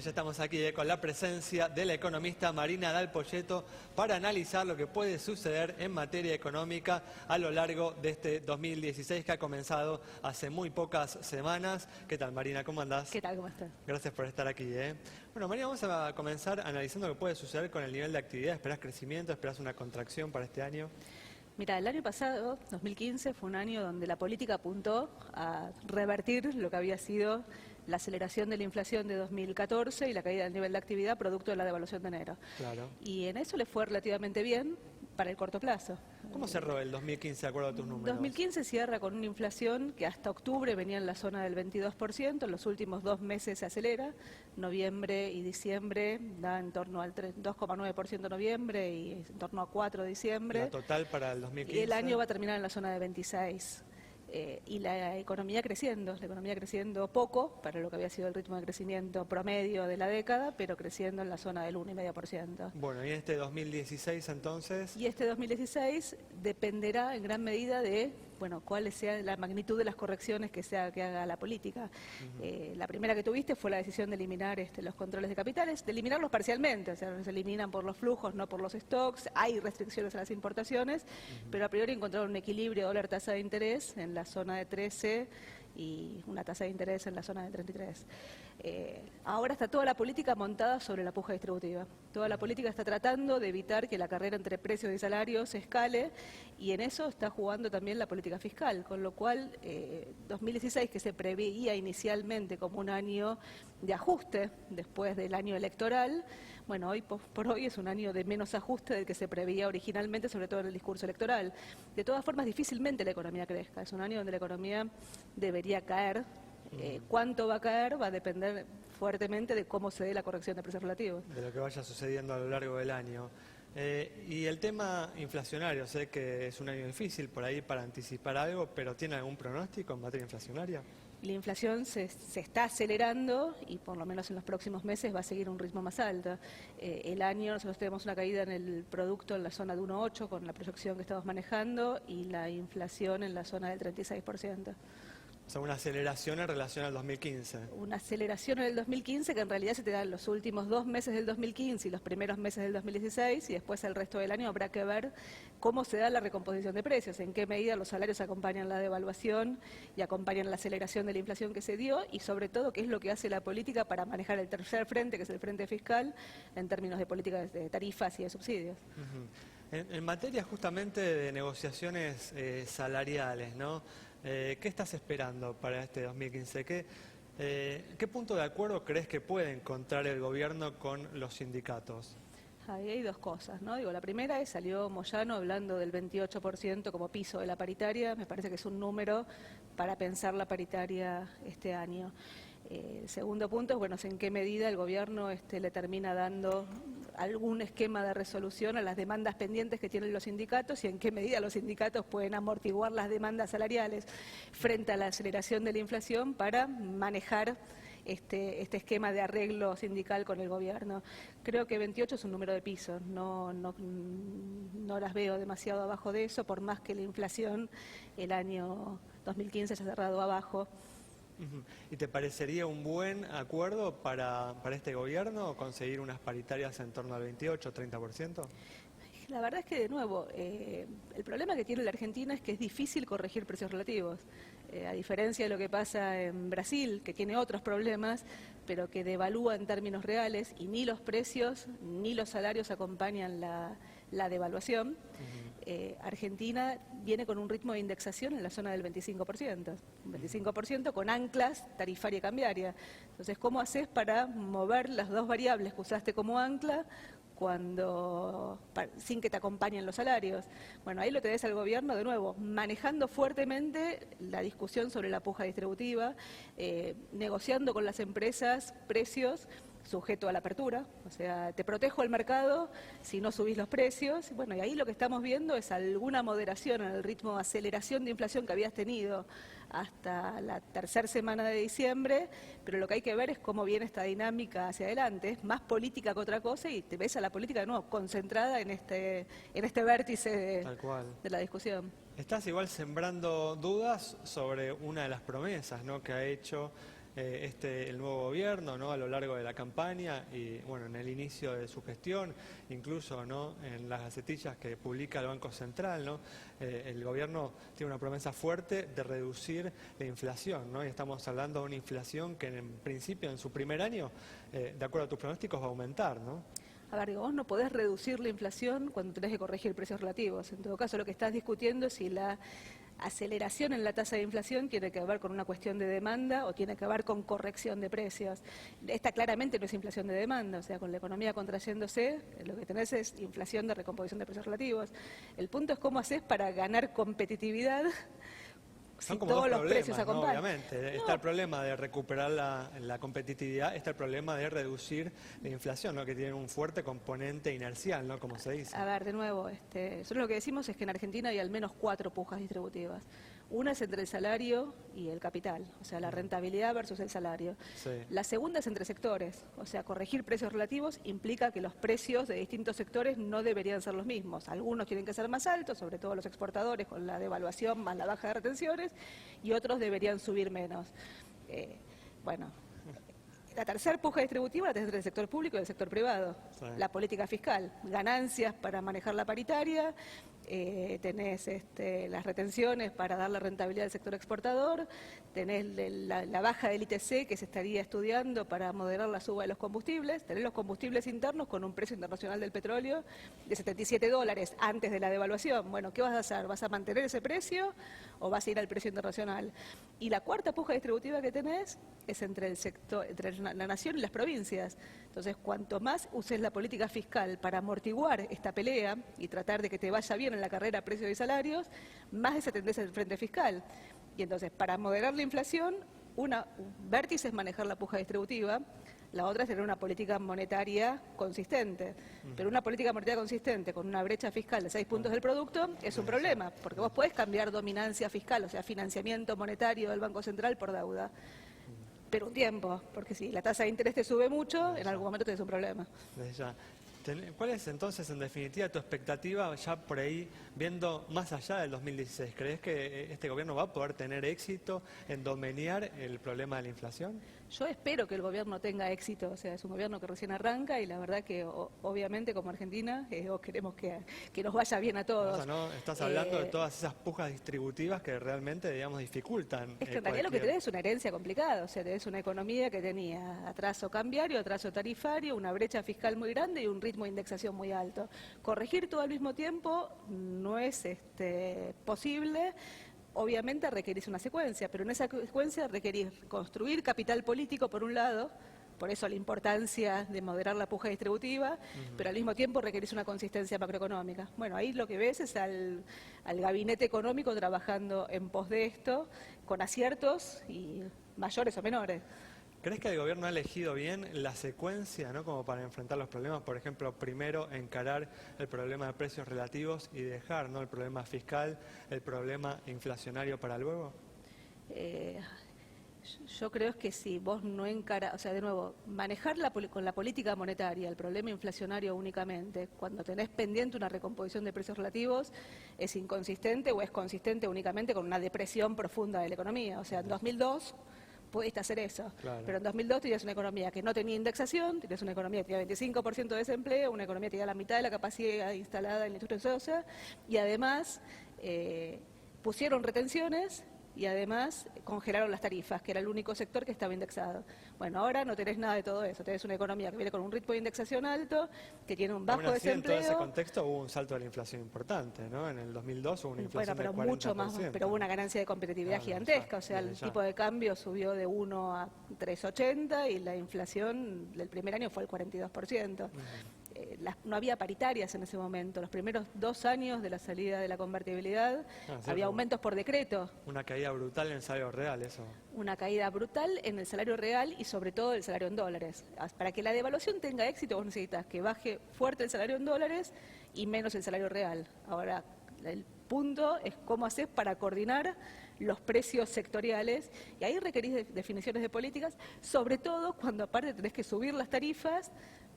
ya estamos aquí con la presencia de la economista Marina Dal Poyetto para analizar lo que puede suceder en materia económica a lo largo de este 2016 que ha comenzado hace muy pocas semanas. ¿Qué tal, Marina? ¿Cómo andás? ¿Qué tal? ¿Cómo estás? Gracias por estar aquí. Bueno, Marina, vamos a comenzar analizando lo que puede suceder con el nivel de actividad. ¿Esperás crecimiento? ¿Esperás una contracción para este año? Mira, el año pasado, 2015, fue un año donde la política apuntó a revertir lo que había sido la aceleración de la inflación de 2014 y la caída del nivel de actividad producto de la devaluación de enero. Claro. Y en eso le fue relativamente bien para el corto plazo. ¿Cómo cerró el 2015 de acuerdo a tus números? 2015 cierra con una inflación que hasta octubre venía en la zona del 22%, en los últimos 2 meses se acelera, noviembre y diciembre da en torno al 2,9% noviembre y en torno a 4% diciembre. La total para el 2015. Y el año va a terminar en la zona de 26%. Y la economía creciendo poco para lo que había sido el ritmo de crecimiento promedio de la década, pero creciendo en la zona del 1,5%. Bueno, ¿y este 2016 entonces? Y este 2016 dependerá en gran medida de, bueno, cuál sea la magnitud de las correcciones que haga la política. La primera que tuviste fue la decisión de eliminar los controles de capitales, de eliminarlos parcialmente, o sea, se eliminan por los flujos, no por los stocks, hay restricciones a las importaciones, pero a priori encontraron un equilibrio dólar-tasa de interés en la zona de 13 y una tasa de interés en la zona de 33. Ahora está toda la política montada sobre la puja distributiva. Toda la política está tratando de evitar que la carrera entre precios y salarios se escale y en eso está jugando también la política fiscal, con lo cual 2016, que se preveía inicialmente como un año de ajuste después del año electoral, bueno, hoy por hoy es un año de menos ajuste del que se preveía originalmente, sobre todo en el discurso electoral. De todas formas, difícilmente la economía crezca. Es un año donde la economía debería caer. Cuánto va a caer va a depender fuertemente de cómo se dé la corrección de precios relativos. De lo que vaya sucediendo a lo largo del año. Y el tema inflacionario, sé que es un año difícil por ahí para anticipar algo, pero ¿tiene algún pronóstico en materia inflacionaria? La inflación se está acelerando y por lo menos en los próximos meses va a seguir un ritmo más alto. El año nosotros tenemos una caída en el producto en la zona de 1,8 con la proyección que estamos manejando y la inflación en la zona del 36%. O sea, una aceleración en relación al 2015. Una aceleración en el 2015 que en realidad se te da en los últimos 2 meses del 2015 y los primeros meses del 2016 y después el resto del año habrá que ver cómo se da la recomposición de precios, en qué medida los salarios acompañan la devaluación y acompañan la aceleración de la inflación que se dio y sobre todo qué es lo que hace la política para manejar el tercer frente, que es el frente fiscal, en términos de políticas de tarifas y de subsidios. En materia justamente de negociaciones salariales, ¿no? ¿Qué estás esperando para este 2015? ¿Qué punto de acuerdo crees que puede encontrar el gobierno con los sindicatos? Ahí hay 2 cosas, ¿no? La primera es, salió Moyano hablando del 28% como piso de la paritaria, me parece que es un número para pensar la paritaria este año. El segundo punto es, bueno, en qué medida el gobierno le termina dando algún esquema de resolución a las demandas pendientes que tienen los sindicatos y en qué medida los sindicatos pueden amortiguar las demandas salariales frente a la aceleración de la inflación para manejar este esquema de arreglo sindical con el gobierno. Creo que 28 es un número de piso, no las veo demasiado abajo de eso, por más que la inflación el año 2015 haya cerrado abajo. ¿Y te parecería un buen acuerdo para este gobierno conseguir unas paritarias en torno al 28 o 30%? La verdad es que, de nuevo, el problema que tiene la Argentina es que es difícil corregir precios relativos. A diferencia de lo que pasa en Brasil, que tiene otros problemas, pero que devalúa en términos reales y ni los precios ni los salarios acompañan la devaluación. Argentina viene con un ritmo de indexación en la zona del 25%, un 25% con anclas tarifaria y cambiaria. Entonces, ¿cómo haces para mover las 2 variables que usaste como ancla sin que te acompañen los salarios? Bueno, ahí lo tenés al gobierno, de nuevo, manejando fuertemente la discusión sobre la puja distributiva, negociando con las empresas precios sujeto a la apertura, o sea, te protejo el mercado si no subís los precios. Bueno, y ahí lo que estamos viendo es alguna moderación en el ritmo de aceleración de inflación que habías tenido hasta la tercera semana de diciembre, pero lo que hay que ver es cómo viene esta dinámica hacia adelante. Es más política que otra cosa y te ves a la política de nuevo concentrada en este vértice Tal cual. de la discusión. Estás igual sembrando dudas sobre una de las promesas, ¿no?, que ha hecho el nuevo gobierno, ¿no? A lo largo de la campaña y bueno, en el inicio de su gestión, incluso, ¿no? En las gacetillas que publica el Banco Central, ¿no? El gobierno tiene una promesa fuerte de reducir la inflación, ¿no? Y estamos hablando de una inflación que en principio en su primer año, de acuerdo a tus pronósticos, va a aumentar, ¿no? A ver, digo, vos no podés reducir la inflación cuando tenés que corregir precios relativos. En todo caso, lo que estás discutiendo es si la aceleración en la tasa de inflación tiene que ver con una cuestión de demanda o tiene que ver con corrección de precios. Esta claramente no es inflación de demanda, o sea, con la economía contrayéndose, lo que tenés es inflación de recomposición de precios relativos. El punto es cómo haces para ganar competitividad si todos los precios acompañan. ¿No? Obviamente, está el problema de recuperar la competitividad, está el problema de reducir la inflación, ¿no? Que tiene un fuerte componente inercial, ¿no? Como se dice. A ver, de nuevo, nosotros lo que decimos es que en Argentina hay al menos 4 pujas distributivas. Una es entre el salario y el capital, o sea, la rentabilidad versus el salario. Sí. La segunda es entre sectores, o sea, corregir precios relativos implica que los precios de distintos sectores no deberían ser los mismos. Algunos tienen que ser más altos, sobre todo los exportadores con la devaluación más la baja de retenciones, y otros deberían subir menos. Bueno, la tercera puja distributiva la tenés entre el sector público y el sector privado. Sí. La política fiscal, ganancias para manejar la paritaria, tenés las retenciones para dar la rentabilidad al sector exportador, tenés la baja del ITC que se estaría estudiando para moderar la suba de los combustibles, tenés los combustibles internos con un precio internacional del petróleo de $77 antes de la devaluación. Bueno, ¿qué vas a hacer? ¿Vas a mantener ese precio o vas a ir al precio internacional? Y la cuarta puja distributiva que tenés es entre el sector, entre la nación y las provincias. Entonces, cuanto más uses la política fiscal para amortiguar esta pelea y tratar de que te vaya bien en la carrera precios y salarios, más desatendés el frente fiscal. Y entonces, para moderar la inflación, un vértice es manejar la puja distributiva, la otra es tener una política monetaria consistente. Pero una política monetaria consistente con una brecha fiscal de 6 puntos del producto es un problema, porque vos podés cambiar dominancia fiscal, o sea, financiamiento monetario del Banco Central por deuda. Pero un tiempo, porque si la tasa de interés te sube mucho, en algún momento tenés un problema. Desde ya. ¿Cuál es entonces, en definitiva, tu expectativa ya por ahí, viendo más allá del 2016? ¿Crees que este gobierno va a poder tener éxito en domeñar el problema de la inflación? Yo espero que el gobierno tenga éxito, o sea, es un gobierno que recién arranca y la verdad que obviamente como Argentina queremos que nos vaya bien a todos. O sea, ¿no? Estás hablando de todas esas pujas distributivas que realmente, digamos, dificultan. Es que en realidad lo que tenés es una herencia complicada, o sea, tenés una economía que tenía atraso cambiario, atraso tarifario, una brecha fiscal muy grande y un ritmo de indexación muy alto. Corregir todo al mismo tiempo no es posible. Obviamente requerís una secuencia, pero en esa secuencia requerís construir capital político por un lado, por eso la importancia de moderar la puja distributiva, pero al mismo tiempo requerís una consistencia macroeconómica. Bueno, ahí lo que ves es al gabinete económico trabajando en pos de esto, con aciertos y mayores o menores. ¿Crees que el gobierno ha elegido bien la secuencia, ¿no? Como para enfrentar los problemas? Por ejemplo, primero encarar el problema de precios relativos y dejar, ¿no?, el problema fiscal, el problema inflacionario para luego. Yo creo que si vos no encarás, o sea, de nuevo, manejar con la política monetaria el problema inflacionario únicamente, cuando tenés pendiente una recomposición de precios relativos, es inconsistente o es consistente únicamente con una depresión profunda de la economía. O sea, en 2002... pudiste hacer eso, Claro. Pero en 2002 tenías una economía que no tenía indexación, tenías una economía que tenía 25% de desempleo, una economía que tenía la mitad de la capacidad instalada en la industria social y además pusieron retenciones y además congelaron las tarifas, que era el único sector que estaba indexado. Bueno, ahora no tenés nada de todo eso, tenés una economía que viene con un ritmo de indexación alto, que tiene un bajo Aún así, desempleo. en todo ese contexto hubo un salto de la inflación importante, ¿no? En el 2002 hubo una inflación Bueno, pero del 40%. mucho más, pero hubo una ganancia de competitividad gigantesca, o sea, el tipo de cambio subió de 1 a 3,80 y la inflación del primer año fue el 42%. No había paritarias en ese momento. Los primeros 2 años de la salida de la convertibilidad había aumentos por decreto. Una caída brutal en el salario real, eso. Una caída brutal en el salario real y sobre todo el salario en dólares. Para que la devaluación tenga éxito vos necesitas que baje fuerte el salario en dólares y menos el salario real. Ahora, el punto es cómo haces para coordinar los precios sectoriales y ahí requerís definiciones de políticas, sobre todo cuando aparte tenés que subir las tarifas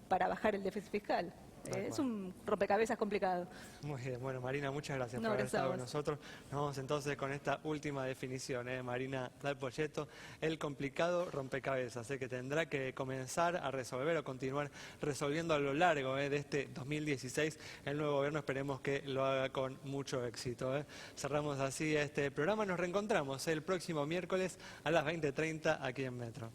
para bajar el déficit fiscal. Es un rompecabezas complicado. Muy bien, bueno Marina, muchas gracias No, por haber gracias a estado con vos. nosotros. Nos vamos entonces con esta última definición, Marina Dal Poyetto, el complicado rompecabezas, que tendrá que comenzar a resolver o continuar resolviendo a lo largo de este 2016. El nuevo gobierno esperemos que lo haga con mucho éxito. Cerramos así este programa, nos reencontramos el próximo miércoles a las 20:30 aquí en Metro.